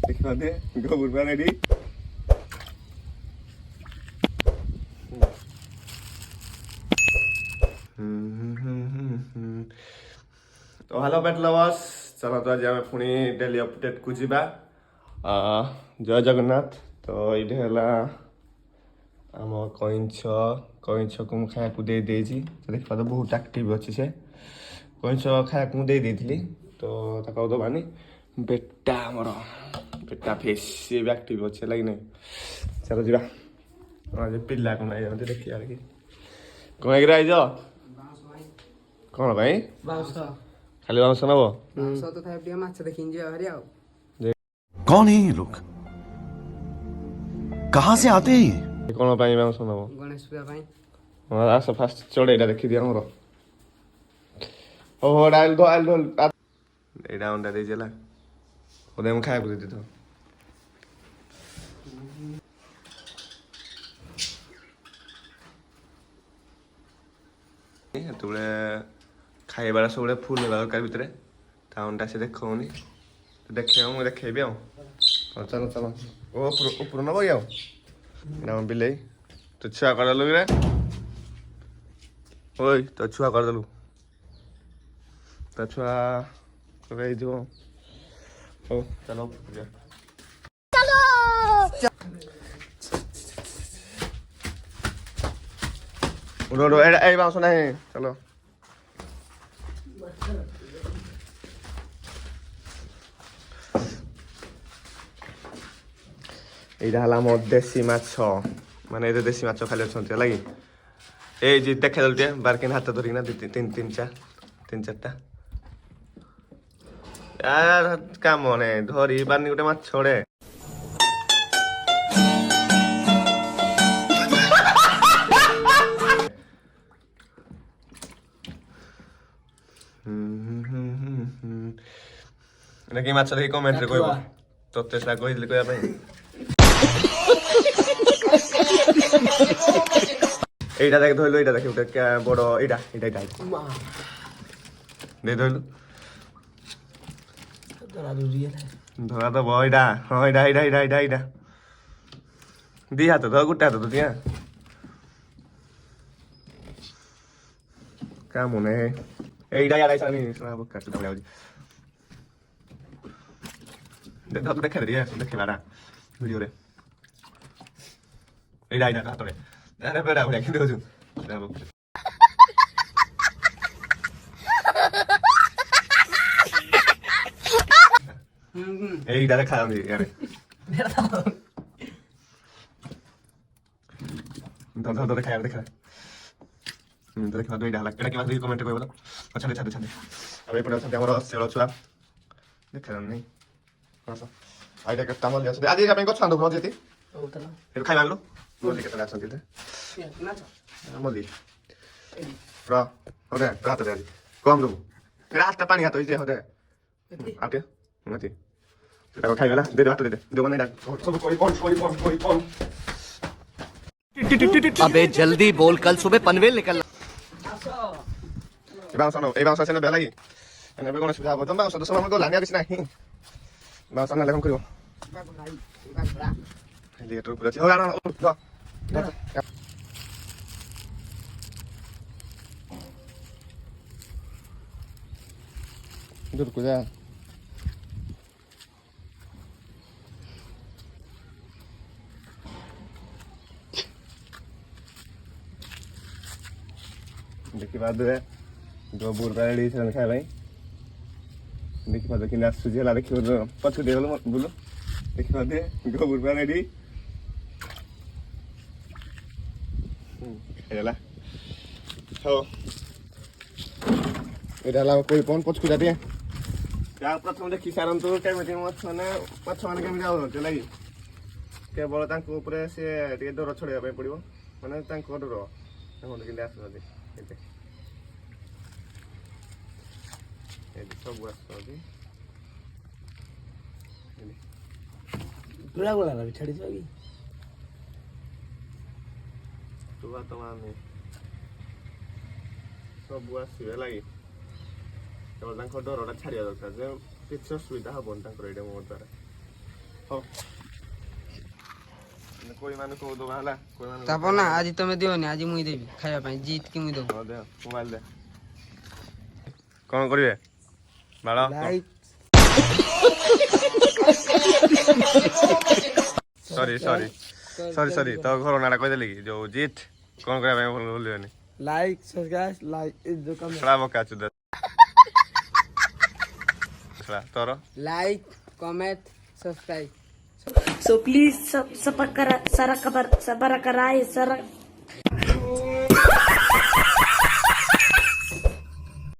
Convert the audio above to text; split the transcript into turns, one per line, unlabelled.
देखते गोबर रेडी तो हेलो पेट लवर्स चलो तो आज आम पुणी डेली अपडेट को जीवा जय जगन्नाथ तो ये आम कईंछ कईंछ को मुझे खाया दे देखा तो बहुत एक्टिव अच्छी से कईंछ खाया दे तो दबानी बेटा मोर बेटा फेस सी भी एक्टिव अच्छे लगे नहीं चलो जी पिला को देखिए कौन एक कौन भाई खाली बाउंस नब
कौन है ये लोग कहाँ से आते हैं
कौन बाउंस नब
गणेश पूजा
आस फास्ट चढ़ेटा देखी दिया मोर ओहो डाल दो एटा अंडा दे जला ओदे हम खाया दे तो तुले खाइबार सब फुल दरकार भितर अंडा से देखनी देखे मुझे देखेबी चलो चलो ऊपर नब कि बिले तो छुआ करदेलु कि ओई तो छुआ करदेलु तो छुआ हो चलो उड़ो ए बाउंस नहीं चलो यहाँ मोर देसी माछ माने देसी माछ खाली अच्छा लगे ये देखा टे बारकिन हाथ धरिकिना तीन चार्टा यार काम ने धरी पारनी गोटे माछ छड़े कि माछ देखिए कमेंट रे कहब तोते से कहली कहया এইটা দেখ ধরলো এটা দেখি ওটা বড় এটা এটা এটা দে ধরলো ধরা তো বইটা হ্যাঁ এটা এটা এটা এটা এটা দি হাতে ধর গুটে হাতে তো দিয়া কেমন এইটা আর আইসানি শোনা বকা তো বলে ধর দেখে রে দেখে লাড়া ভিডিও রে এইটা এটা হাতরে আরে বেড়া বেড়া কিন্তু হজু এইটা দেখা আমি আরে ধর ধর দেখা দেখা দেখা দুইটা লাগ এটা কি মাছ কমেন্ট করব তো ছাড়ে ছাড়ে ছাড়ে আরে পড়া আছে আমার সেলো ছুয়া দেখা নাই আচ্ছা আইটা একটা আমল আছে আদি আপনি কত সান্দো যেতে ওতলা এর খাই মানলো Moli que te la sentiste. Moli. Bra. Joder, trata de allí. ¿Cómo tú? Era hasta pani a tu idea, joder. ¿A qué? No te. Pero cae, ¿verdad? De debajo de manera. Solo pon.
अबे जल्दी बोल कल सुबह पनवेल निकलना
vamos a hacer bella ahí. En el con ciudad, pues vamos a hacer algo la niña que está ahí. Vamos a hacerle con creo. El día truco, oh, no. Dur cuidado. देखिए बाद है जो बुर्रा ready से खाए भाई देखिए बाद कि नाच सुझे ला देखिए और पछू दे बोलो देखिए बाद जो बुर्रा रेडी खाइला तो এটা হলো কই পন পছকু যাতে যা প্রথম দেখি সারন তো কেমিতি মাছ মানে কেমি যাও হতে লাগি কেবল তাଙ୍କ উপরে সে ଟିକେ ଡର ଛଡେଇବା ପାଇଁ ପଡିବ ମାନେ ତାଙ୍କ ଡର ଦେଖନ୍ତୁ କେମିତି ଆସୁଛନ୍ତି ଏତେ ଏଠି ସବୁ ଆସୁଛନ୍ତି
ଗୁଳା ଗୁଳା ଲାଗି ଛାଡିଛ କି
ତୁ ବାତ ମାନେ ସବୁ ଆସିବେ ଲାଗି କେବଳ ତାଙ୍କ ଡରଟା ଛାଡିବା ଦରକାର ଯେ କିଛି ଅସୁବିଧା ହବନି ତାଙ୍କର ଏଇଟା ମୋ ଦ୍ୱାରା ହଉ କୋଇ ମାନଙ୍କୁ ଦବା ହେଲା କୋଇ ମାନଙ୍କୁ
ତାପ ନା ଆଜି ତମେ ଦିଅନି ଆଜି ମୁଇଁ ଦେବି ଖାଇବା ପାଇଁ ଜିତକି ମୁଇଁ ଦେବୁ
ହଁ ଦେ ମୋବାଇଲ ଦେ କଣ କରିବେ ବାଳ
ଲାଇକ୍
ସରି ସରି ସରି ସରି ତୋ ଘର ନାଟା କହିଦେଲି କି ଯୋଉ ଜିତ୍ କଣ କରିବା ପାଇଁ ଭୁଲିବନି
लाइक सब्सक्राइब लाइक जो कम
ଶଳା ବକା ଚୁଦା ଶଳା ତୋର
like comment subscribe
So please, sabara karai, sara